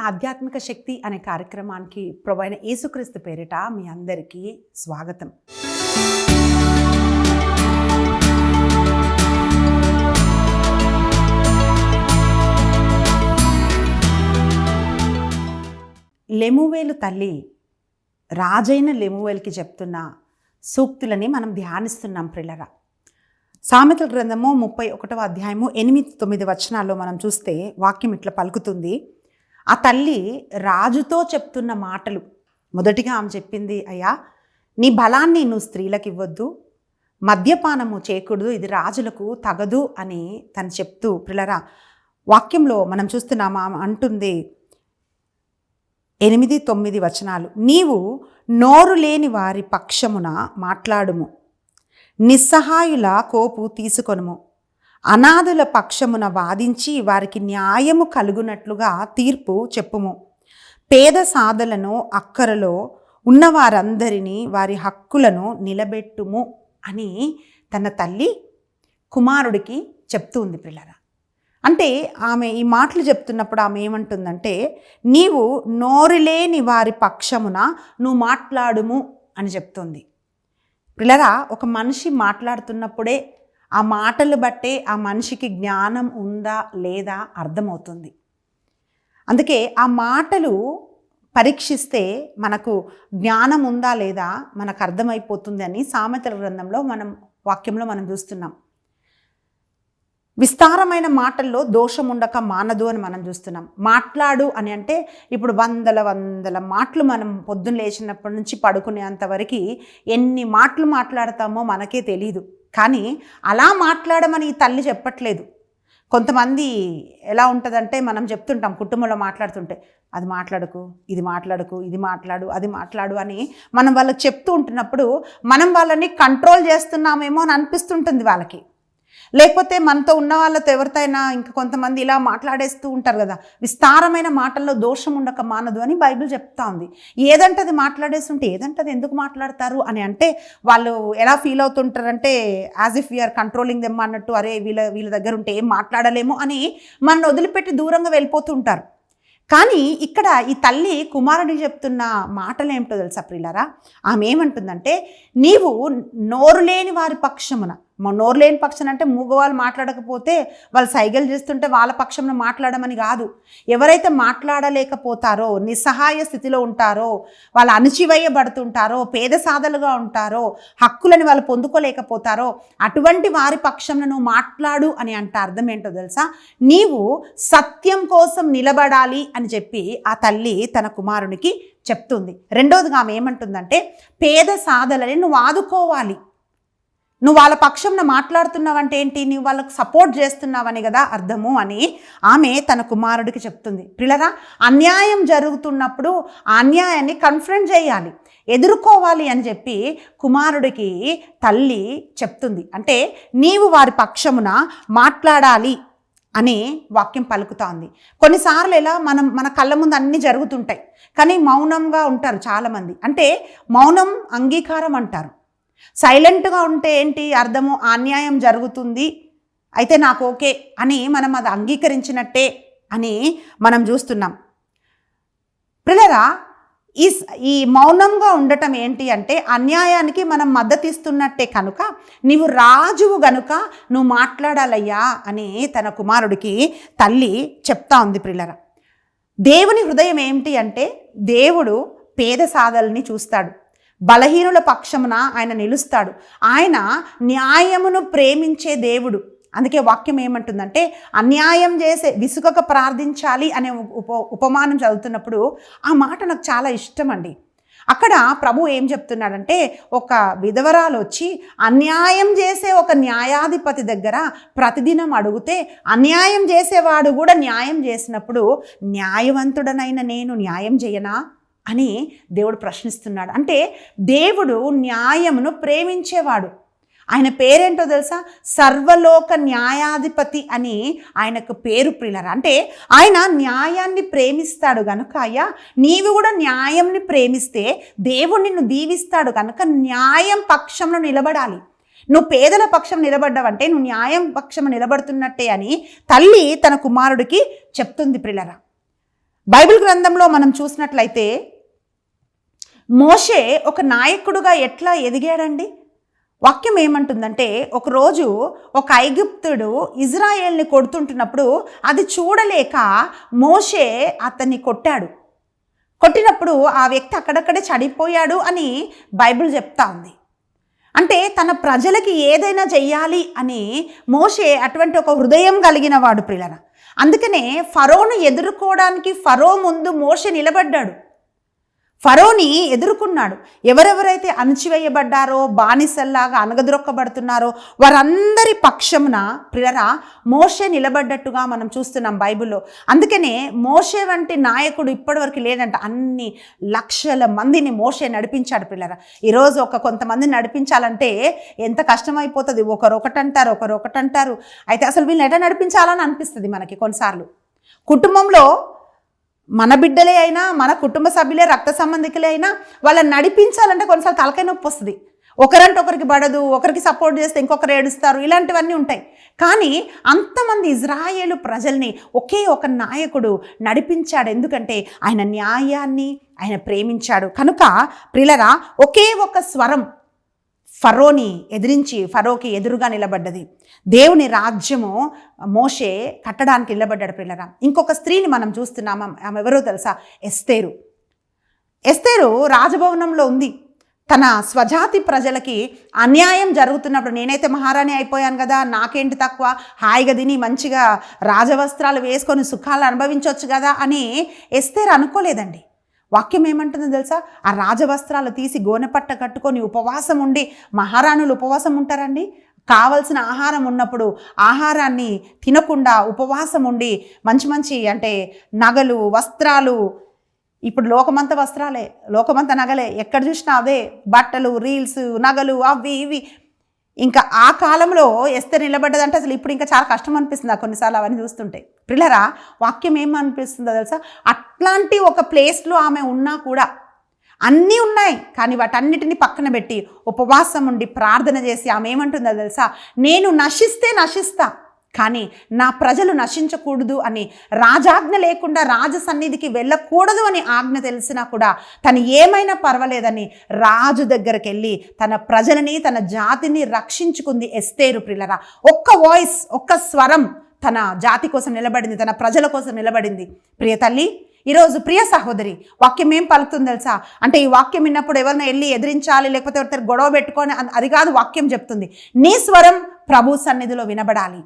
ఆధ్యాత్మిక శక్తి అనే కార్యక్రమానికి ప్రభువైన యేసుక్రీస్తు పేరిట మీ అందరికీ స్వాగతం. లెమువేలు తల్లి రాజైన లెమువేలుకి చెప్తున్న సూక్తులని మనం ధ్యానిస్తున్నాం ప్రియులారా. సామెతల గ్రంథము 31వ అధ్యాయము 8-9 వచనాల్లో మనం చూస్తే వాక్యం ఇట్లా పలుకుతుంది. ఆ తల్లి రాజుతో చెప్తున్న మాటలు. మొదటిగా ఆమె చెప్పింది, అయ్యా నీ బలాన్ని నువ్వు స్త్రీలకు ఇవ్వద్దు, మద్యపానము చేయకూడదు, ఇది రాజులకు తగదు అని తను చెప్తూ ప్రియులారా వాక్యంలో మనం చూస్తున్నాం. ఆమె అంటుంది 8-9 వచనాలు, నీవు నోరు లేని వారి పక్షమున మాట్లాడుము, నిస్సహాయుల కోపు తీసుకొనుము, అనాథుల పక్షమున వాదించి వారికి న్యాయము కలుగునట్లుగా తీర్పు చెప్పుము, పేద సాధలను అక్కరలో ఉన్నవారందరినీ వారి హక్కులను నిలబెట్టుము అని తన తల్లి కుమారుడికి చెప్తుంది పిల్లరా. అంటే ఆమె ఈ మాటలు చెప్తున్నప్పుడు ఆమె ఏమంటుందంటే, నీవు నోరులేని వారి పక్షమున నువ్వు మాట్లాడుము అని చెప్తుంది. పిల్లరా, ఒక మనిషి మాట్లాడుతున్నప్పుడే ఆ మాటలు బట్టే ఆ మనిషికి జ్ఞానం ఉందా లేదా అర్థమవుతుంది. అందుకే ఆ మాటలు పరీక్షిస్తే మనకు జ్ఞానం ఉందా లేదా మనకు అర్థమైపోతుంది అని సామెతల గ్రంథంలో వాక్యంలో మనం చూస్తున్నాం. విస్తారమైన మాటల్లో దోషం ఉండక మానదు అని మనం చూస్తున్నాం. మాట్లాడు అని అంటే ఇప్పుడు వందల మాటలు మనం పొద్దున్న లేచినప్పటి నుంచి పడుకునేంతవరకు ఎన్ని మాటలు మాట్లాడతామో మనకే తెలియదు. కానీ అలా మాట్లాడమని ఈ తల్లి చెప్పట్లేదు. కొంతమంది ఎలా ఉంటుందంటే, మనం చెప్తుంటాం కుటుంబంలో మాట్లాడుతుంటే, అది మాట్లాడకు, ఇది మాట్లాడకు, ఇది మాట్లాడు, అది మాట్లాడు అని మనం వాళ్ళకి చెప్తూ ఉంటున్నప్పుడు మనం వాళ్ళని కంట్రోల్ చేస్తున్నామేమో అని అనిపిస్తుంటుంది వాళ్ళకి. లేకపోతే మనతో ఉన్న వాళ్ళతో ఎవరితోనైనా ఇంకా కొంతమంది ఇలా మాట్లాడేస్తూ ఉంటారు కదా, విస్తారమైన మాటల్లో దోషం ఉండక మానదు అని బైబిల్ చెప్తా ఉంది. ఏదంటే అది మాట్లాడేస్తుంటే ఏదంటే అది ఎందుకు మాట్లాడతారు అని అంటే వాళ్ళు ఎలా ఫీల్ అవుతుంటారంటే, as if we are controlling them అన్నట్టు, అరే వీళ్ళ దగ్గర ఉంటే ఏం మాట్లాడలేము అని మన వదిలిపెట్టి దూరంగా వెళ్ళిపోతూ ఉంటారు. కానీ ఇక్కడ ఈ తల్లి కుమారుడికి చెప్తున్న మాటలు ఏమిటో తెలుసా ప్రియులారా? ఆమె ఏమంటుందంటే, నీవు నోరు లేని వారి పక్షమున, నోరు లేని పక్షం అంటే మూగవాళ్ళు మాట్లాడకపోతే వాళ్ళు సైగలు చేస్తుంటే వాళ్ళ పక్షంలో మాట్లాడమని కాదు. ఎవరైతే మాట్లాడలేకపోతారో, నిస్సహాయ స్థితిలో ఉంటారో, వాళ్ళు అణచివేయబడుతుంటారో, పేద సాధలుగా ఉంటారో, హక్కులని వాళ్ళు పొందుకోలేకపోతారో అటువంటి వారి పక్షంలో నువ్వు మాట్లాడు అని అంటే అర్థం ఏంటో తెలుసా? నీవు సత్యం కోసం నిలబడాలి అని చెప్పి ఆ తల్లి తన కుమారునికి చెప్తుంది. రెండోదిగా ఆమె ఏమంటుందంటే, పేద సాధలని నువ్వు ఆదుకోవాలి. నువ్వు వాళ్ళ పక్షంలో మాట్లాడుతున్నావంటే ఏంటి? నువ్వు వాళ్ళకు సపోర్ట్ చేస్తున్నావని కదా అర్థము అని ఆమె తన కుమారుడికి చెప్తుంది. పిల్లరా, అన్యాయం జరుగుతున్నప్పుడు ఆ అన్యాయాన్ని కన్ఫ్రంట్ చేయాలి, ఎదుర్కోవాలి అని చెప్పి కుమారుడికి తల్లి చెప్తుంది. అంటే నీవు వారి పక్షమున మాట్లాడాలి అని వాక్యం పలుకుతోంది. కొన్నిసార్లు ఎలా మన కళ్ళ ముందు అన్నీ జరుగుతుంటాయి కానీ మౌనంగా ఉంటారు చాలామంది. అంటే మౌనం అంగీకారం అంటారు. సైలెంట్గా ఉంటే ఏంటి అర్థము? అన్యాయం జరుగుతుంది, అయితే నాకు ఓకే అని మనం అది అంగీకరించినట్టే అని మనం చూస్తున్నాం. పిల్లరా, ఈ మౌనంగా ఉండటం ఏంటి అంటే అన్యాయానికి మనం మద్దతు ఇస్తున్నట్టే. కనుక నీవు రాజువు గనుక నువ్వు మాట్లాడాలయ్యా అని తన కుమారుడికి తల్లి చెప్తా ఉంది. పిల్లరా, దేవుని హృదయం ఏమిటి అంటే, దేవుడు పేద సాధల్ని చూస్తాడు, బలహీనుల పక్షమున ఆయన నిలుస్తాడు. ఆయన న్యాయమును ప్రేమించే దేవుడు. అందుకే వాక్యం ఏమంటుందంటే, అన్యాయం చేసే విసుగక ప్రార్థించాలి అనే ఉపమానం చదువుతున్నప్పుడు ఆ మాట నాకు చాలా ఇష్టం అండి. అక్కడ ప్రభు ఏం చెప్తున్నాడంటే, ఒక విధవరాలు వచ్చి అన్యాయం చేసే ఒక న్యాయాధిపతి దగ్గర ప్రతిదినం అడిగితే, అన్యాయం చేసేవాడు కూడా న్యాయం చేసినప్పుడు న్యాయవంతుడనైన నేను న్యాయం చేయనా అని దేవుడు ప్రశ్నిస్తున్నాడు. అంటే దేవుడు న్యాయమును ప్రేమించేవాడు. ఆయన పేరేంటో తెలుసా? సర్వలోక న్యాయాధిపతి అని ఆయనకు పేరు ప్రియులారా. అంటే ఆయన న్యాయాన్ని ప్రేమిస్తాడు కనుక, అయ్యా నీవు కూడా న్యాయంని ప్రేమిస్తే దేవుడు నిన్ను దీవిస్తాడు కనుక న్యాయం పక్షంలో నిలబడాలి. నువ్వు పేదల పక్షం నిలబడ్డావంటే నువ్వు న్యాయం పక్షం నిలబడుతున్నట్టే అని తల్లి తన కుమారుడికి చెప్తుంది ప్రియులారా. బైబిల్ గ్రంథంలో మనం చూసినట్లయితే మోషే ఒక నాయకుడుగా ఎట్లా ఎదిగాడండి? వాక్యం ఏమంటుందంటే, ఒకరోజు ఒక ఐగుప్తుడు ఇజ్రాయేల్ని కొడుతుంటున్నప్పుడు అది చూడలేక మోషే అతన్ని కొట్టినప్పుడు ఆ వ్యక్తి అక్కడక్కడే చనిపోయాడు అని బైబిల్ చెప్తా ఉంది. అంటే తన ప్రజలకి ఏదైనా చెయ్యాలి అని మోషే అటువంటి ఒక హృదయం కలిగిన వాడు ప్రియులారా. అందుకనే ఫరోను ఎదుర్కోవడానికి ఫరో ముందు మోషే నిలబడ్డాడు, ఫరోని ఎదుర్కొన్నాడు. ఎవరెవరైతే అణచివేయబడ్డారో, బానిసల్లాగా అనగదొక్కబడుతున్నారో వారందరి పక్షమున ప్రియులారా మోషే నిలబడ్డట్టుగా మనం చూస్తున్నాం బైబిల్లో. అందుకనే మోషే వంటి నాయకుడు ఇప్పటివరకు లేదంట. అన్ని లక్షల మందిని మోషే నడిపించాడు ప్రియులారా. ఈరోజు కొంతమందిని నడిపించాలంటే ఎంత కష్టమైపోతుంది. ఒకరు ఒకటంటారు. అయితే అసలు వీళ్ళని ఎట్లా నడిపించాలని అనిపిస్తుంది మనకి కొన్నిసార్లు. కుటుంబంలో మన బిడ్డలే అయినా, మన కుటుంబ సభ్యులే, రక్త సంబంధికులే అయినా వాళ్ళని నడిపించాలంటే కొన్నిసార్లు తలకాయ నొప్పి వస్తుంది. ఒకరంటే ఒకరికి పడదు, ఒకరికి సపోర్ట్ చేస్తే ఇంకొకరు ఏడుస్తారు, ఇలాంటివన్నీ ఉంటాయి. కానీ అంతమంది ఇజ్రాయేలు ప్రజల్ని ఒకే ఒక నాయకుడు నడిపించాడు. ఎందుకంటే ఆయన న్యాయాన్ని ఆయన ప్రేమించాడు కనుక ప్రియులారా ఒకే ఒక స్వరం ఫరోని ఎదిరించి ఫరోకి ఎదురుగా నిలబడ్డది. దేవుని రాజ్యము మోషే కట్టడానికి నిలబడ్డాడు ప్రియులారా. ఇంకొక స్త్రీని మనం చూస్తున్నాము. ఆమె ఎవరో తెలుసా? ఎస్తేరు రాజభవనంలో ఉంది. తన స్వజాతి ప్రజలకి అన్యాయం జరుగుతున్నప్పుడు నేనైతే మహారాణి అయిపోయాను కదా, నాకేంటి తక్కువ, హాయిగా తిని మంచిగా రాజవస్త్రాలు వేసుకొని సుఖాలు అనుభవించవచ్చు కదా అని ఎస్తేరు అనుకోలేదండి. వాక్యం ఏమంటుందో తెలుసా? ఆ రాజవస్త్రాలు తీసి గోనెపట్ట కట్టుకొని ఉపవాసం ఉండి, మహారాణులు ఉపవాసం ఉంటారండి, కావలసిన ఆహారం ఉన్నప్పుడు ఆహారాన్ని తినకుండా ఉపవాసం ఉండి మంచి అంటే నగలు, వస్త్రాలు, ఇప్పుడు లోకమంత వస్త్రాలే, లోకమంత నగలే, ఎక్కడ చూసినా అదే బట్టలు, రీల్స్, నగలు, అవి ఇవి. ఇంకా ఆ కాలంలో ఎస్తేరు నిలబడ్డదంటే అసలు ఇప్పుడు ఇంకా చాలా కష్టం అనిపిస్తుంది కొన్నిసార్లు అవన్నీ చూస్తుంటే. ప్రియులారా వాక్యం ఏమనిపిస్తుందో తెలుసా? అట్లాంటి ఒక ప్లేస్లో ఆమె ఉన్నా కూడా అన్నీ ఉన్నాయి, కానీ వాటన్నిటిని పక్కన పెట్టి ఉపవాసం ఉండి ప్రార్థన చేసి ఆమె ఏమంటుందో తెలుసా? నేను నశిస్తా కానీ నా ప్రజలు నశించకూడదు అని, రాజాజ్ఞ లేకుండా రాజ సన్నిధికి వెళ్ళకూడదు అని ఆజ్ఞ తెలిసినా కూడా తను ఏమైనా పర్వాలేదని రాజు దగ్గరికి వెళ్ళి తన ప్రజలని, తన జాతిని రక్షించుకుంది ఎస్తేరు ప్రియులారా. ఒక్క వాయిస్, ఒక్క స్వరం తన జాతి కోసం నిలబడింది, తన ప్రజల కోసం నిలబడింది. ప్రియ తల్లి, ఈరోజు ప్రియ సహోదరి, వాక్యం ఏం పలుకుతుంది తెలుసా? అంటే ఈ వాక్యం విన్నప్పుడు ఎవరిని వెళ్ళి ఎదిరించాలి, లేకపోతే ఎవరితో గొడవ పెట్టుకొని అది కాదు. వాక్యం చెప్తుంది నీ స్వరం ప్రభు సన్నిధిలో వినబడాలి.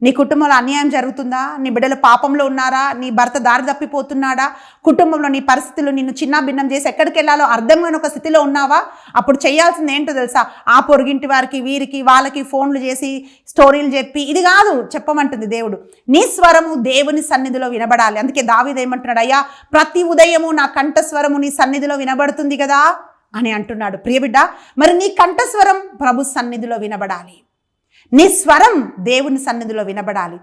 నీ కుటుంబంలో అన్యాయం జరుగుతుందా? నీ బిడ్డలు పాపంలో ఉన్నారా? నీ భర్త దారి తప్పిపోతున్నాడా? కుటుంబంలో నీ పరిస్థితులు నిన్ను చిన్న భిన్నం చేసి ఎక్కడికి వెళ్ళాలో అర్థం కాని ఒక స్థితిలో ఉన్నావా? అప్పుడు చేయాల్సింది ఏంటో తెలుసా? ఆ పొరుగింటి వారికి, వీరికి, వాళ్ళకి ఫోన్లు చేసి స్టోరీలు చెప్పి ఇది కాదు చెప్పమంటుంది దేవుడు. నీ స్వరము దేవుని సన్నిధిలో వినబడాలి. అందుకే దావీదు ఏమంటున్నాడు? అయ్యా ప్రతి ఉదయము నా కంఠస్వరము నీ సన్నిధిలో వినబడుతుంది కదా అని అంటున్నాడు. ప్రియబిడ్డ, మరి నీ కంఠస్వరం ప్రభు సన్నిధిలో వినబడాలి. నీ స్వరం దేవుని సన్నిధిలో వినబడాలి.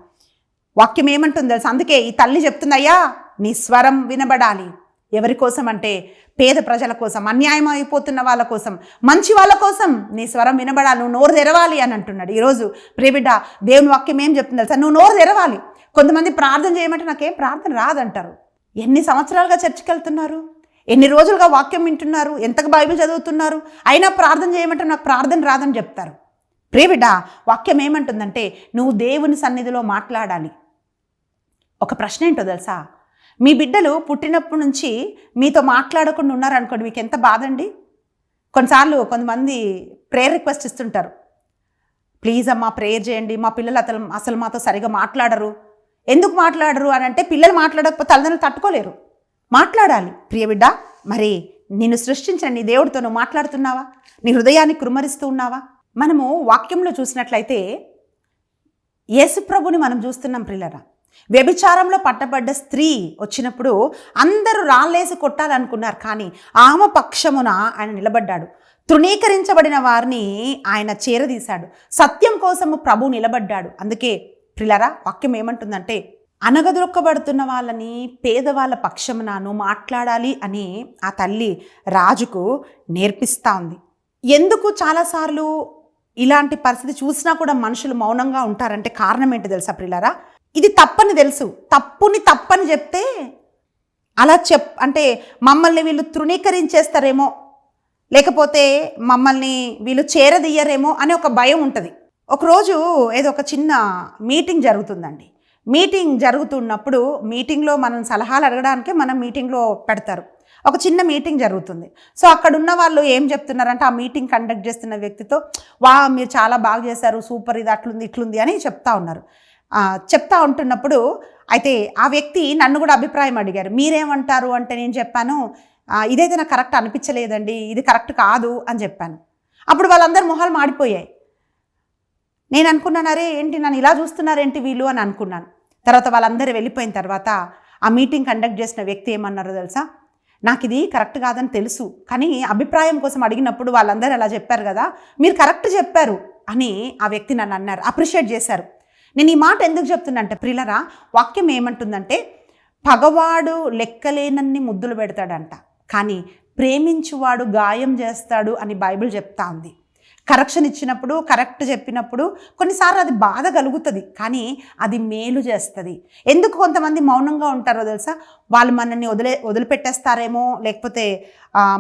వాక్యం ఏమంటుంది తెలుసా? అందుకే ఈ తల్లి చెప్తుంది, అయ్యా నీ స్వరం వినబడాలి. ఎవరి కోసం అంటే పేద ప్రజల కోసం, అన్యాయం అయిపోతున్న వాళ్ళ కోసం, మంచి వాళ్ళ కోసం నీ స్వరం వినబడాలి. నువ్వు నోరు తెరవాలి అని అంటున్నాడు. ఈరోజు ప్రియబిడ్డ దేవుని వాక్యం ఏం చెప్తుంది తెలుసా? నువ్వు నోరు తెరవాలి. కొంతమంది ప్రార్థన చేయమంటే నాకేం ప్రార్థన రాదంటారు. ఎన్ని సంవత్సరాలుగా చర్చికి వెళ్తున్నారు, ఎన్ని రోజులుగా వాక్యం వింటున్నారు, ఎంతగా బైబిల్ చదువుతున్నారు, అయినా ప్రార్థన చేయమంటే నాకు ప్రార్థన రాదని చెప్తారు. ప్రియబిడ్డ వాక్యం ఏమంటుందంటే నువ్వు దేవుని సన్నిధిలో మాట్లాడాలి. ఒక ప్రశ్న ఏంటో తెలుసా? మీ బిడ్డలు పుట్టినప్పటి నుంచి మీతో మాట్లాడకుండా ఉన్నారనుకోండి, మీకు ఎంత బాధ అండి. కొన్నిసార్లు కొంతమంది ప్రేయర్ రిక్వెస్ట్ ఇస్తుంటారు, ప్లీజ్ అమ్మా ప్రేయర్ చేయండి, మా పిల్లలు అసలు మాతో సరిగా మాట్లాడరు. ఎందుకు మాట్లాడరు అని అంటే పిల్లలు మాట్లాడకపోతే తల్లిదండ్రులు తట్టుకోలేరు. మాట్లాడాలి. ప్రియబిడ్డ, మరి నిన్ను సృష్టించిన నీ దేవుడితో నువ్వు మాట్లాడుతున్నావా? నీ హృదయాన్ని కృమ్మరిస్తూ ఉన్నావా? మనము వాక్యంలో చూసినట్లయితే యేసుప్రభుని మనం చూస్తున్నాం ప్రియులారా. వ్యభిచారంలో పట్టబడ్డ స్త్రీ వచ్చినప్పుడు అందరూ రాళ్ళేసి కొట్టాలనుకున్నారు, కానీ ఆమె పక్షమున ఆయన నిలబడ్డాడు. తృణీకరించబడిన వారిని ఆయన చేరదీశాడు. సత్యం కోసము ప్రభు నిలబడ్డాడు. అందుకే ప్రియులారా వాక్యం ఏమంటుందంటే అనగదొక్కబడుతున్న వాళ్ళని, పేదవాళ్ళ పక్షమునను మాట్లాడాలి అని ఆ తల్లి రాజుకు నేర్పిస్తూ ఉంది. ఎందుకు చాలాసార్లు ఇలాంటి పరిస్థితి చూసినా కూడా మనుషులు మౌనంగా ఉంటారంటే కారణం ఏంటి తెలుసా ప్రియులారా? ఇది తప్పని తెలుసు. తప్పుని చెప్తే అలా అంటే మమ్మల్ని వీళ్ళు తృణీకరించేస్తారేమో, లేకపోతే మమ్మల్ని వీళ్ళు చేరదీయరేమో అనే ఒక భయం ఉంటుంది. ఒకరోజు ఏదో ఒక చిన్న మీటింగ్ జరుగుతుందండి. మీటింగ్ జరుగుతున్నప్పుడు మీటింగ్లో మనం సలహాలు అడగడానికే మనం మీటింగ్లో పెడతారు. ఒక చిన్న మీటింగ్ జరుగుతుంది. సో అక్కడ ఉన్న వాళ్ళు ఏం చెప్తున్నారంటే, ఆ మీటింగ్ కండక్ట్ చేస్తున్న వ్యక్తితో, మీరు చాలా బాగా చేశారు, సూపర్, ఇది అట్లుంది ఇట్లుంది అని చెప్తా ఉన్నారు. చెప్తా ఉంటున్నప్పుడు అయితే ఆ వ్యక్తి నన్ను కూడా అభిప్రాయం అడిగారు. మీరేమంటారు అంటే నేను చెప్పాను, ఇదైతే నాకు కరెక్ట్ అనిపించలేదండి, ఇది కరెక్ట్ కాదు అని చెప్పాను. అప్పుడు వాళ్ళందరూ మొహాలు మాడిపోయాయి. నేను అనుకున్నాను, అరే ఏంటి నన్ను ఇలా చూస్తున్నారేంటి వీళ్ళు అని అనుకున్నాను. తర్వాత వాళ్ళందరూ వెళ్ళిపోయిన తర్వాత ఆ మీటింగ్ కండక్ట్ చేసిన వ్యక్తి ఏమన్నారో తెలుసా, నాకు ఇది కరెక్ట్ కాదని తెలుసు, కానీ అభిప్రాయం కోసం అడిగినప్పుడు వాళ్ళందరూ అలా చెప్పారు కదా, మీరు కరెక్ట్ చెప్పారు అని ఆ వ్యక్తి నన్ను అన్నారు, అప్రిషియేట్ చేశారు. నేను ఈ మాట ఎందుకు చెప్తున్నా అంటే ప్రియులరా, వాక్యం ఏమంటుందంటే, పగవాడు లెక్కలేనన్ని ముద్దులు పెడతాడంట, కానీ ప్రేమించువాడు గాయం చేస్తాడు అని బైబిల్ చెప్తా ఉంది. కరెక్షన్ ఇచ్చినప్పుడు, కరెక్ట్ చెప్పినప్పుడు కొన్నిసార్లు అది బాధ కలుగుతుంది, కానీ అది మేలు చేస్తుంది. ఎందుకు కొంతమంది మౌనంగా ఉంటారో తెలుసా, వాళ్ళు మనల్ని వదిలిపెట్టేస్తారేమో, లేకపోతే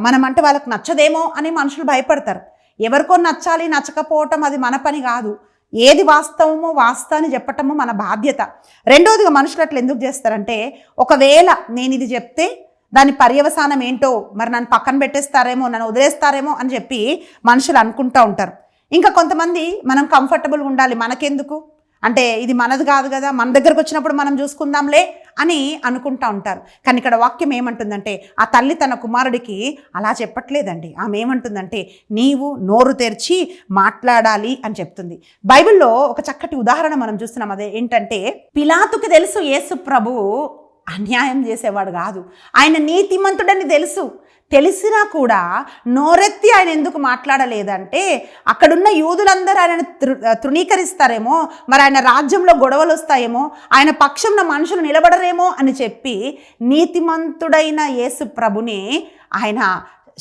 మనమంటే వాళ్ళకి నచ్చదేమో అని మనుషులు భయపడతారు. ఎవరికో నచ్చాలి, నచ్చకపోవటం అది మన పని కాదు. ఏది వాస్తవమో వాస్తవాన్ని చెప్పటము మన బాధ్యత. రెండోదిగా మనుషులు అట్లా ఎందుకు చేస్తారంటే, ఒకవేళ నేను ఇది చెప్తే దాని పర్యవసానం ఏంటో, మరి నన్ను పక్కన పెట్టేస్తారేమో, నన్ను వదిలేస్తారేమో అని చెప్పి మనుషులు అనుకుంటూ ఉంటారు. ఇంకా కొంతమంది మనం కంఫర్టబుల్గా ఉండాలి, మనకెందుకు అంటే ఇది మనది కాదు కదా, మన దగ్గరకు వచ్చినప్పుడు మనం చూసుకుందాంలే అని అనుకుంటూ ఉంటారు. కానీ ఇక్కడ వాక్యం ఏమంటుందంటే, ఆ తల్లి తన కుమారుడికి అలా చెప్పట్లేదండి. ఆమె ఏమంటుందంటే, నీవు నోరు తెరిచి మాట్లాడాలి అని చెప్తుంది. బైబిల్లో ఒక చక్కటి ఉదాహరణ మనం చూస్తున్నాం. అదే ఏంటంటే, పిలాతుకి తెలుసు యేసు ప్రభు అన్యాయం చేసేవాడు కాదు, ఆయన నీతిమంతుడని తెలిసినా కూడా నోరెత్తి ఆయన ఎందుకు మాట్లాడలేదంటే, అక్కడున్న యూదులందరూ ఆయనను తృణీకరిస్తారేమో, మరి ఆయన రాజ్యంలో గొడవలు వస్తాయేమో, ఆయన పక్షంలో మనుషులు నిలబడరేమో అని చెప్పి నీతిమంతుడైన యేసు ప్రభుని ఆయన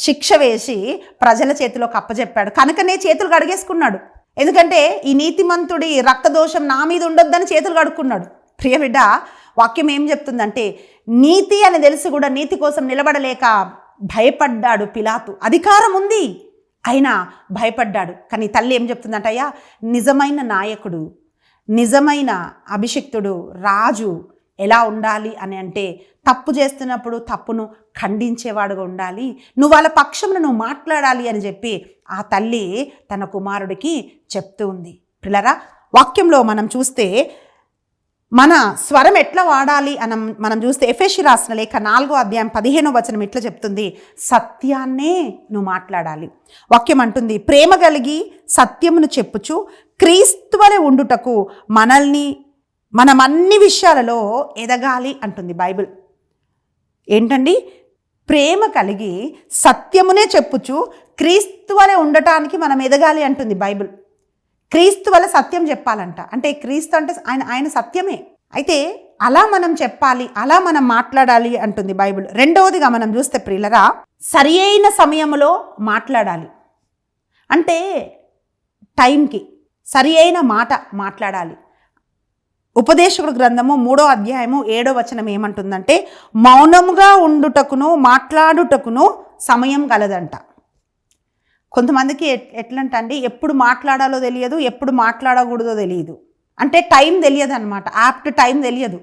శిక్ష వేసి ప్రజల చేతిలోకి అప్పచెప్పాడు. కనుకనే చేతులు కడిగేసుకున్నాడు. ఎందుకంటే ఈ నీతిమంతుడి రక్తదోషం నా మీద ఉండొద్దని చేతులు కడుక్కున్నాడు. ప్రియ బిడ్డ, వాక్యం ఏం చెప్తుందంటే, నీతి అని తెలిసి కూడా నీతి కోసం నిలబడలేక భయపడ్డాడు పిలాతు. అధికారం ఉంది అయినా భయపడ్డాడు. కానీ తల్లి ఏం చెప్తుందంట, అయ్యా నిజమైన నాయకుడు, నిజమైన అభిషిక్తుడు, రాజు ఎలా ఉండాలి అని అంటే, తప్పు చేస్తున్నప్పుడు తప్పును ఖండించేవాడుగా ఉండాలి, నువ్వు వాళ్ళ పక్షంలో నువ్వు మాట్లాడాలి అని చెప్పి ఆ తల్లి తన కుమారుడికి చెప్తూ ఉంది. పిల్లరా, వాక్యంలో మనం చూస్తే మన స్వరం ఎట్లా వాడాలి అని మనం చూస్తే, ఎఫెసీ రాసిన లేఖ 4వ అధ్యాయం 15వ వచనం ఇట్లా చెప్తుంది, సత్యాన్నే నువ్వు మాట్లాడాలి. వాక్యం అంటుంది, ప్రేమ కలిగి సత్యమును చెప్పుచు క్రీస్తువలే ఉండుటకు మనం అన్ని విషయాలలో ఎదగాలి అంటుంది బైబిల్. ఏంటండి, ప్రేమ కలిగి సత్యమునే చెప్పుచు క్రీస్తువలే ఉండటానికి మనం ఎదగాలి అంటుంది బైబిల్. క్రీస్తు వల్ల సత్యం చెప్పాలంట. అంటే క్రీస్తు అంటే ఆయన సత్యమే. అయితే అలా మనం చెప్పాలి, అలా మనం మాట్లాడాలి అంటుంది బైబిల్. రెండవదిగా మనం చూస్తే ప్రియులరా, సరి అయిన సమయంలో మాట్లాడాలి. అంటే టైంకి సరి అయిన మాట మాట్లాడాలి. ఉపదేశకుడు గ్రంథము 3వ అధ్యాయము 7వ వచనం ఏమంటుందంటే, మౌనముగా ఉండుటకును మాట్లాడుటకును సమయం కలదంట. కొంతమందికి ఎట్లంట అండి, ఎప్పుడు మాట్లాడాలో తెలియదు, ఎప్పుడు మాట్లాడకూడదో తెలియదు. అంటే టైం తెలియదు అనమాట, యాప్ట్ టైం తెలియదు.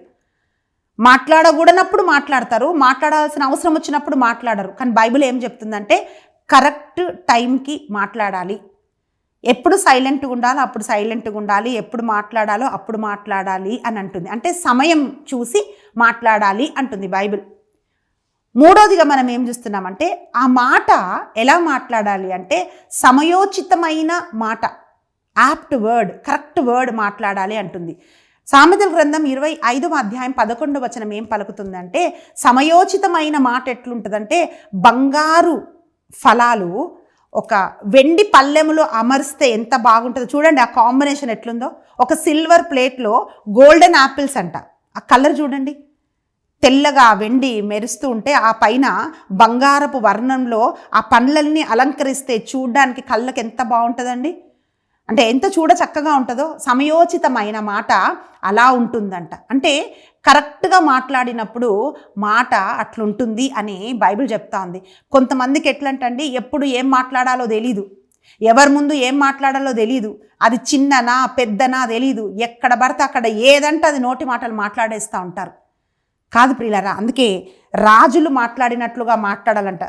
మాట్లాడకూడనప్పుడు మాట్లాడతారు, మాట్లాడాల్సిన అవసరం వచ్చినప్పుడు మాట్లాడరు. కానీ బైబిల్ ఏం చెప్తుందంటే, కరెక్ట్ టైంకి మాట్లాడాలి. ఎప్పుడు సైలెంట్గా ఉండాలో అప్పుడు సైలెంట్గా ఉండాలి, ఎప్పుడు మాట్లాడాలో అప్పుడు మాట్లాడాలి అని అంటుంది. అంటే సమయం చూసి మాట్లాడాలి అంటుంది బైబిల్. మూడోదిగా మనం ఏం చూస్తున్నామంటే, ఆ మాట ఎలా మాట్లాడాలి అంటే సమయోచితమైన మాట, యాప్ట్ వర్డ్, కరెక్ట్ వర్డ్ మాట్లాడాలి అంటుంది. సామెతల గ్రంథం 25వ అధ్యాయం 11వ వచనం ఏం పలుకుతుందంటే, సమయోచితమైన మాట ఎట్లుంటుందంటే, బంగారు ఫలాలు ఒక వెండి పళ్ళెములో అమర్స్తే ఎంత బాగుంటుందో చూడండి. ఆ కాంబినేషన్ ఎట్లుందో. ఒక సిల్వర్ ప్లేట్లో గోల్డెన్ యాపిల్స్ అంట, ఆ కలర్ చూడండి, తెల్లగా వెండి మెరుస్తూ ఉంటే ఆ పైన బంగారపు వర్ణంలో ఆ పండ్లన్నీ అలంకరిస్తే చూడ్డానికి కళ్ళకి ఎంత బాగుంటుందండి. అంటే ఎంత చూడ చక్కగా ఉంటుందో సమయోచితమైన మాట అలా ఉంటుందంట. అంటే కరెక్ట్గా మాట్లాడినప్పుడు మాట అట్లుంటుంది అని బైబిల్ చెప్తా ఉంది. కొంతమందికి ఎట్లంటండి, ఎప్పుడు ఏం మాట్లాడాలో తెలీదు, ఎవరి ముందు ఏం మాట్లాడాలో తెలీదు, అది చిన్ననా పెద్దనా తెలీదు, ఎక్కడ పడితే అక్కడ ఏదంటే అది నోటి మాటలు మాట్లాడేస్తూ ఉంటారు. కాదు ప్రియులారా, అందుకే రాజులు మాట్లాడినట్లుగా మాట్లాడాలంట.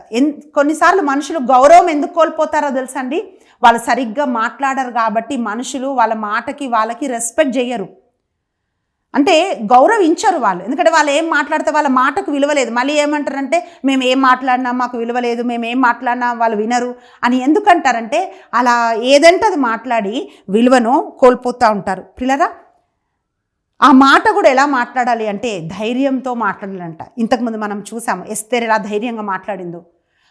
కొన్నిసార్లు మనుషులు గౌరవం ఎందుకు కోల్పోతారో తెలుసా అండి? వాళ్ళు సరిగ్గా మాట్లాడరు కాబట్టి మనుషులు వాళ్ళ మాటకి వాళ్ళకి రెస్పెక్ట్ చేయరు, అంటే గౌరవించరు వాళ్ళు. ఎందుకంటే వాళ్ళు ఏం మాట్లాడితే వాళ్ళ మాటకు విలువలేదు. మళ్ళీ ఏమంటారంటే మేము ఏం మాట్లాడినా మాకు విలువలేదు, మేము ఏం మాట్లాడినా వాళ్ళు వినరు అని ఎందుకంటారంటే అలా ఏదంటే అది మాట్లాడి విలువను కోల్పోతూ ఉంటారు. పిల్లరా, ఆ మాట కూడా ఎలా మాట్లాడాలి అంటే ధైర్యంతో మాట్లాడాలంట. ఇంతకుముందు మనం చూసాము ఎస్తేర్ ఎలా ధైర్యంగా మాట్లాడిందో,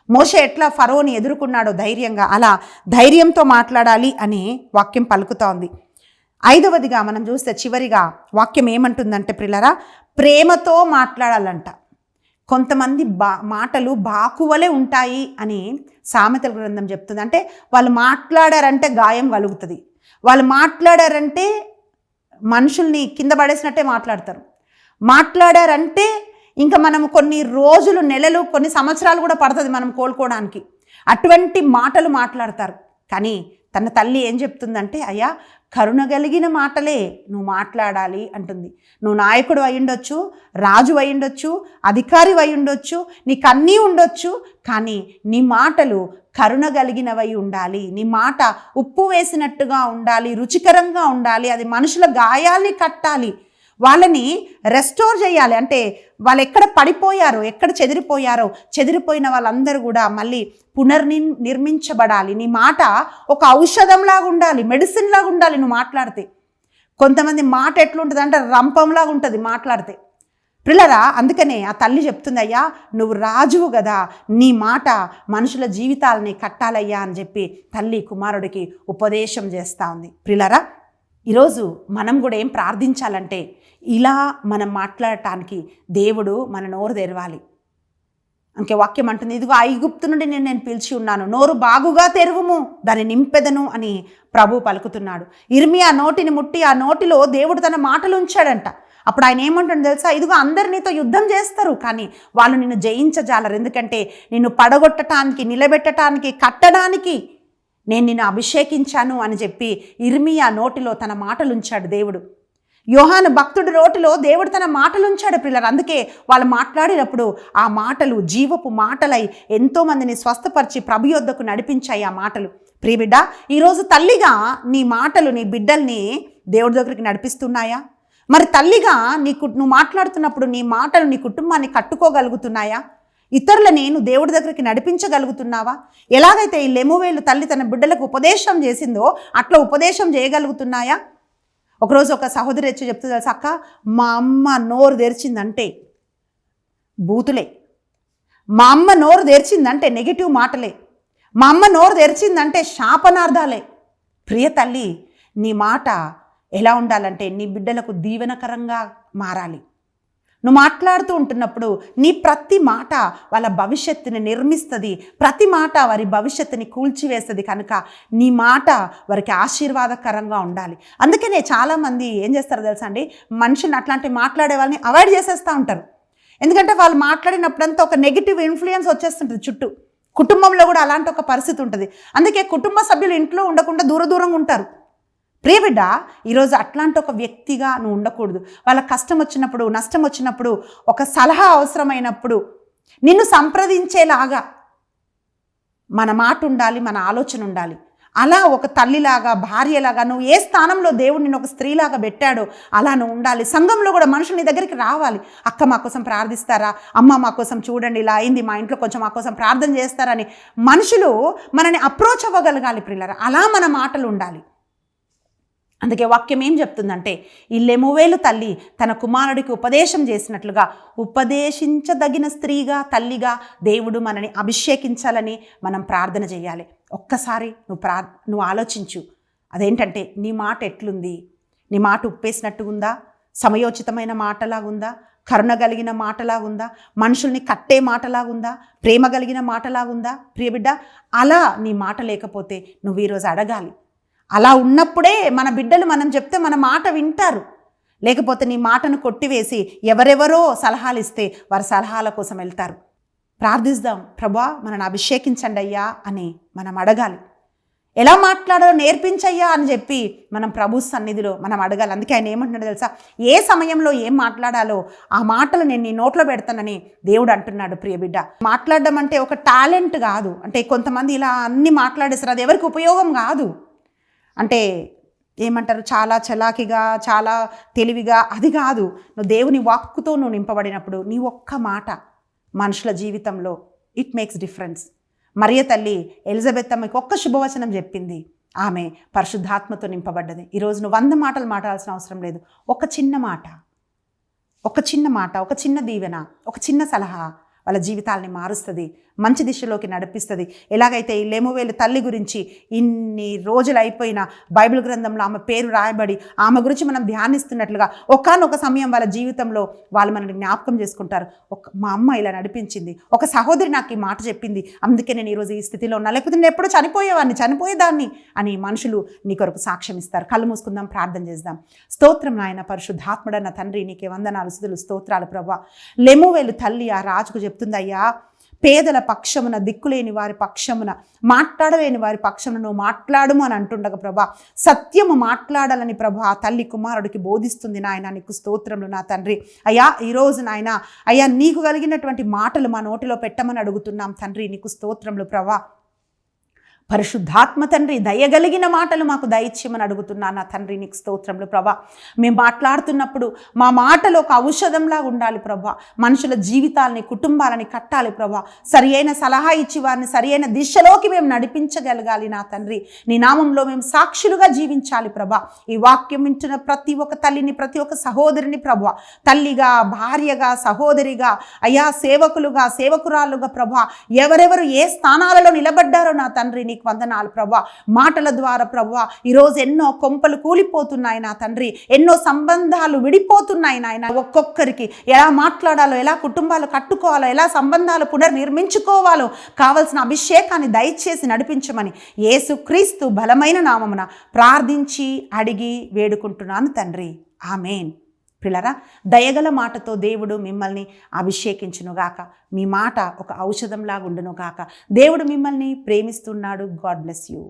మోషే ఎట్లా ఫరోని ఎదుర్కొన్నాడో ధైర్యంగా, అలా ధైర్యంతో మాట్లాడాలి అని వాక్యం పలుకుతూ ఉంది. 5వదిగా మనం చూస్తే చివరిగా వాక్యం ఏమంటుందంటే ప్రియులారా, ప్రేమతో మాట్లాడాలంట. కొంతమంది మాటలు బాకువలే ఉంటాయి అని సామెతల గ్రంథం చెప్తుంది. అంటే వాళ్ళు మాట్లాడారంటే గాయం కలుగుతుంది, వాళ్ళు మాట్లాడారంటే మనుషుల్ని కింద పడేసినట్టే మాట్లాడతారు, మాట్లాడారంటే ఇంకా మనం కొన్ని రోజులు నెలలు కొన్ని సంవత్సరాలు కూడా పడుతుంది మనం కోలుకోవడానికి. అటువంటి మాటలు మాట్లాడతారు. కానీ తన తల్లి ఏం చెప్తుందంటే, అయ్యా కరుణ కలిగిన మాటలే నువ్వు మాట్లాడాలి అంటుంది. నువ్వు నాయకుడు అయి ఉండొచ్చు, రాజు అయి ఉండొచ్చు, అధికారి అయి ఉండొచ్చు, నీకు అన్నీ ఉండొచ్చు, కానీ నీ మాటలు కరుణ కలిగినవై ఉండాలి. నీ మాట ఉప్పు వేసినట్టుగా ఉండాలి, రుచికరంగా ఉండాలి, అది మనుషుల గాయాల్ని కట్టాలి, వాళ్ళని రెస్టోర్ చేయాలి. అంటే వాళ్ళు ఎక్కడ పడిపోయారో, ఎక్కడ చెదిరిపోయారో, చెదిరిపోయిన వాళ్ళందరూ కూడా మళ్ళీ నిర్మించబడాలి. నీ మాట ఒక ఔషధంలాగా ఉండాలి, మెడిసిన్ లాగా ఉండాలి నువ్వు మాట్లాడితే. కొంతమంది మాట ఎట్లుంటుంది అంటే రంపంలాగా ఉంటుంది మాట్లాడితే. పిల్లరా, అందుకనే ఆ తల్లి చెప్తుంది, అయ్యా నువ్వు రాజువు కదా, నీ మాట మనుషుల జీవితాలని కట్టాలయ్యా అని చెప్పి తల్లి కుమారుడికి ఉపదేశం చేస్తూ ఉంది. పిల్లరా, ఈరోజు మనం కూడా ఏం ప్రార్థించాలంటే, ఇలా మనం మాట్లాడటానికి దేవుడు మన నోరు తెరవాలి. అంకే వాక్యం అంటుంది, ఇదిగో ఐగుప్తు నుండి నేను పిలిచి ఉన్నాను, నోరు బాగుగా తెరువుము, దాన్ని నింపెదను అని ప్రభు పలుకుతున్నాడు. ఇర్మియా నోటిని ముట్టి ఆ నోటిలో దేవుడు తన మాటలు ఉంచాడంట. అప్పుడు ఆయన ఏమంటాడు తెలుసా, ఇదిగో అందరు నీతో యుద్ధం చేస్తారు, కానీ వాళ్ళు నిన్ను జయించజాలరు, ఎందుకంటే నిన్ను పడగొట్టడానికి, నిలబెట్టడానికి, కట్టడానికి నేను నిన్ను అభిషేకించాను అని చెప్పి ఇర్మియా నోటిలో తన మాటలు ఉంచాడు దేవుడు. యోహాను భక్తుడి నోటిలో దేవుడు తన మాటలు ఉంచాడు పిల్లలు. అందుకే వాళ్ళు మాట్లాడినప్పుడు ఆ మాటలు జీవపు మాటలై ఎంతోమందిని స్వస్థపరిచి ప్రభు యొద్దకు నడిపించాయి ఆ మాటలు. ప్రియబిడ్డ, ఈరోజు తల్లిగా నీ మాటలు నీ బిడ్డల్ని దేవుడి దగ్గరికి నడిపిస్తున్నాయా? మరి తల్లిగా నువ్వు మాట్లాడుతున్నప్పుడు నీ మాటలు నీ కుటుంబాన్ని కట్టుకోగలుగుతున్నాయా? ఇతరులని నువ్వు దేవుడి దగ్గరికి నడిపించగలుగుతున్నావా? ఎలాగైతే ఈ లెమువేలు తల్లి తన బిడ్డలకు ఉపదేశం చేసిందో అట్లా ఉపదేశం చేయగలుగుతున్నాయా? ఒకరోజు ఒక సహోదరి వచ్చి చెప్తుంది తెలుసా, అక్క మా అమ్మ నోరు తెరిచిందంటే బూతులే, మా అమ్మ నోరు తెరిచిందంటే నెగిటివ్ మాటలే, మా అమ్మ నోరు తెరిచిందంటే శాపనార్థాలే. ప్రియ తల్లి, నీ మాట ఎలా ఉండాలంటే నీ బిడ్డలకు దీవెనకరంగా మారాలి. నువ్వు మాట్లాడుతూ ఉంటున్నప్పుడు నీ ప్రతి మాట వాళ్ళ భవిష్యత్తుని నిర్మిస్తుంది, ప్రతి మాట వారి భవిష్యత్తుని కూల్చివేస్తుంది. కనుక నీ మాట వారికి ఆశీర్వాదకరంగా ఉండాలి. అందుకనే చాలామంది ఏం చేస్తారో తెలుసా అండి, మనుషుని అట్లాంటి మాట్లాడే వాళ్ళని అవాయిడ్ చేసేస్తూ ఉంటారు. ఎందుకంటే వాళ్ళు మాట్లాడినప్పుడంతా ఒక నెగిటివ్ ఇన్ఫ్లుయెన్స్ వచ్చేస్తుంటుంది చుట్టూ. కుటుంబంలో కూడా అలాంటి ఒక పరిస్థితి ఉంటుంది. అందుకే కుటుంబ సభ్యులు ఇంట్లో ఉండకుండా దూరంగా ఉంటారు. ప్రియబిడ్డ, ఈరోజు అట్లాంటి ఒక వ్యక్తిగా నువ్వు ఉండకూడదు. వాళ్ళ కష్టం వచ్చినప్పుడు, నష్టం వచ్చినప్పుడు, ఒక సలహా అవసరమైనప్పుడు నిన్ను సంప్రదించేలాగా మన మాట ఉండాలి, మన ఆలోచన ఉండాలి. అలా ఒక తల్లిలాగా, భార్యలాగా, నువ్వు ఏ స్థానంలో దేవుడు నిన్ను ఒక స్త్రీలాగా పెట్టాడో అలా నువ్వు ఉండాలి. సంఘంలో కూడా మనుషులు నీ దగ్గరికి రావాలి, అక్క మా కోసం ప్రార్థిస్తారా, అమ్మ మా కోసం చూడండి ఇలా అయింది, మా ఇంట్లో కొంచెం మా కోసం ప్రార్థన చేస్తారని మనుషులు మనని అప్రోచ్ అవ్వగలగాలి. ప్రియులారా, అలా మన మాటలు ఉండాలి. అందుకే వాక్యం ఏం చెప్తుందంటే, ఈ లెమువేలు తల్లి తన కుమారుడికి ఉపదేశం చేసినట్లుగా ఉపదేశించదగిన స్త్రీగా, తల్లిగా దేవుడు మనని అభిషేకించాలని మనం ప్రార్థన చేయాలి. ఒక్కసారి నువ్వు ఆలోచించు. అదేంటంటే, నీ మాట ఎట్లుంది? నీ మాట ఉప్పేసినట్టుగుందా? సమయోచితమైన మాటలాగుందా? కరుణ కలిగిన మాటలాగుందా? మనుషుల్ని కట్టే మాటలాగుందా? ప్రేమ కలిగిన మాటలాగుందా? ప్రియబిడ్డ, అలా నీ మాట లేకపోతే నువ్వు ఈరోజు అడగాలి. అలా ఉన్నప్పుడే మన బిడ్డలు మనం చెప్తే మన మాట వింటారు. లేకపోతే నీ మాటను కొట్టివేసి ఎవరెవరో సలహాలు ఇస్తే వారి సలహాల కోసం వెళ్తారు. ప్రార్థిద్దాం, ప్రభా మనల్ని అభిషేకించండి అయ్యా అని మనం అడగాలి. ఎలా మాట్లాడాలో నేర్పించయ్యా అని చెప్పి మనం ప్రభు సన్నిధిలో మనం అడగాలి. అందుకే ఆయన ఏమంటున్నాడు తెలుసా, ఏ సమయంలో ఏం మాట్లాడాలో ఆ మాటలు నేను నీ నోట్లో పెడతానని దేవుడు అంటున్నాడు. ప్రియ బిడ్డ, మాట్లాడడం అంటే ఒక టాలెంట్ కాదు. అంటే కొంతమంది ఇలా అన్ని మాట్లాడేస్తారు, అది ఎవరికి ఉపయోగం కాదు. అంటే ఏమంటారు, చాలా చలాకిగా చాలా తెలివిగా, అది కాదు. నువ్వు దేవుని వాక్కుతో నువ్వు నింపబడినప్పుడు నీ ఒక్క మాట మనుషుల జీవితంలో ఇట్ మేక్స్ డిఫరెన్స్. మరియ తల్లి ఎలిజబెత్ అమ్మకి ఒక్క శుభవచనం చెప్పింది, ఆమె పరిశుద్ధాత్మతో నింపబడ్డది. ఈరోజు నువ్వు 100 మాటలు మాట్లాడాల్సిన అవసరం లేదు. ఒక చిన్న మాట, ఒక చిన్న దీవెన, ఒక చిన్న సలహా వాళ్ళ జీవితాలని మారుస్తుంది, మంచి దిశలోకి నడిపిస్తుంది. ఎలాగైతే ఈ లెమువేలు తల్లి గురించి ఇన్ని రోజులు అయిపోయినా బైబిల్ గ్రంథంలో ఆమె పేరు రాయబడి ఆమె గురించి మనం ధ్యానిస్తున్నట్లుగా ఒకానొక సమయం వాళ్ళ జీవితంలో వాళ్ళు మనల్ని జ్ఞాపకం చేసుకుంటారు. మా అమ్మ ఇలా నడిపించింది, ఒక సహోదరి నాకు ఈ మాట చెప్పింది, అందుకే నేను ఈరోజు ఈ స్థితిలో ఉన్నా, లేకపోతే నేను ఎప్పుడూ చనిపోయేదాన్ని అని మనుషులు నీ కొరకు సాక్ష్యం ఇస్తారు. కళ్ళు మూసుకుందాం, ప్రార్థన చేద్దాం. స్తోత్రం నాయన, పరిశుద్ధాత్ముడన్న తండ్రి, నీకే వందనాలు, స్తుతులు, స్తోత్రాలు ప్రభా. లెమువేలు తల్లి ఆ రాజుకు చెప్తుందయ్యా, పేదల పక్షమున, దిక్కులేని వారి పక్షమున, మాట్లాడలేని వారి పక్షమున నువ్వు మాట్లాడము అని అంటుండగా ప్రభా, సత్యము మాట్లాడాలని ప్రభా ఆ తల్లి కుమారుడికి బోధిస్తుంది. నాయన నీకు స్తోత్రములు నా తండ్రి. అయ్యా ఈరోజు నాయన అయ్యా నీకు కలిగినటువంటి మాటలు మా నోటిలో పెట్టమని అడుగుతున్నాం తండ్రి, నీకు స్తోత్రములు ప్రభా. పరిశుద్ధాత్మ తండ్రి, దయగలిగిన మాటలు మాకు దయచేయమని అడుగుతున్నా నా తండ్రి, నీకు స్తోత్రములు ప్రభా. మేము మాట్లాడుతున్నప్పుడు మా మాటలు ఒక ఔషధంలా ఉండాలి ప్రభా, మనుషుల జీవితాలని, కుటుంబాలని కట్టాలి ప్రభా. సరి అయిన సలహా ఇచ్చి వారిని సరి అయిన దిశలోకి మేము నడిపించగలగాలి నా తండ్రి. నీ నామంలో మేము సాక్షులుగా జీవించాలి ప్రభా. ఈ వాక్యం వింటున్న ప్రతి ఒక్క తల్లిని, ప్రతి ఒక్క సహోదరిని ప్రభా, తల్లిగా, భార్యగా, సహోదరిగా, అయ్యా సేవకులుగా, సేవకురాలుగా ప్రభా, ఎవరెవరు ఏ స్థానాలలో నిలబడ్డారో నా తండ్రి నీకు వందనాలు ప్రభా. మాటల ద్వారా ప్రభా ఈరోజు ఎన్నో కొంపలు కూలిపోతున్నాయి నా తండ్రి, ఎన్నో సంబంధాలు విడిపోతున్నాయి నాయన. ఒక్కొక్కరికి ఎలా మాట్లాడాలో, ఎలా కుటుంబాలు కట్టుకోవాలో, ఎలా సంబంధాలు పునర్నిర్మించుకోవాలో కావలసిన అభిషేకాన్ని దయచేసి నడిపించమని యేసుక్రీస్తు బలమైన నామమున ప్రార్థించి అడిగి వేడుకుంటున్నాను తండ్రి, ఆమేన్. పిల్లరా, దయగల మాటతో దేవుడు మిమ్మల్ని అభిషేకించునుగాక. మీ మాట ఒక ఔషధంలాగా ఉండునుగాక. దేవుడు మిమ్మల్ని ప్రేమిస్తున్నాడు. God bless you.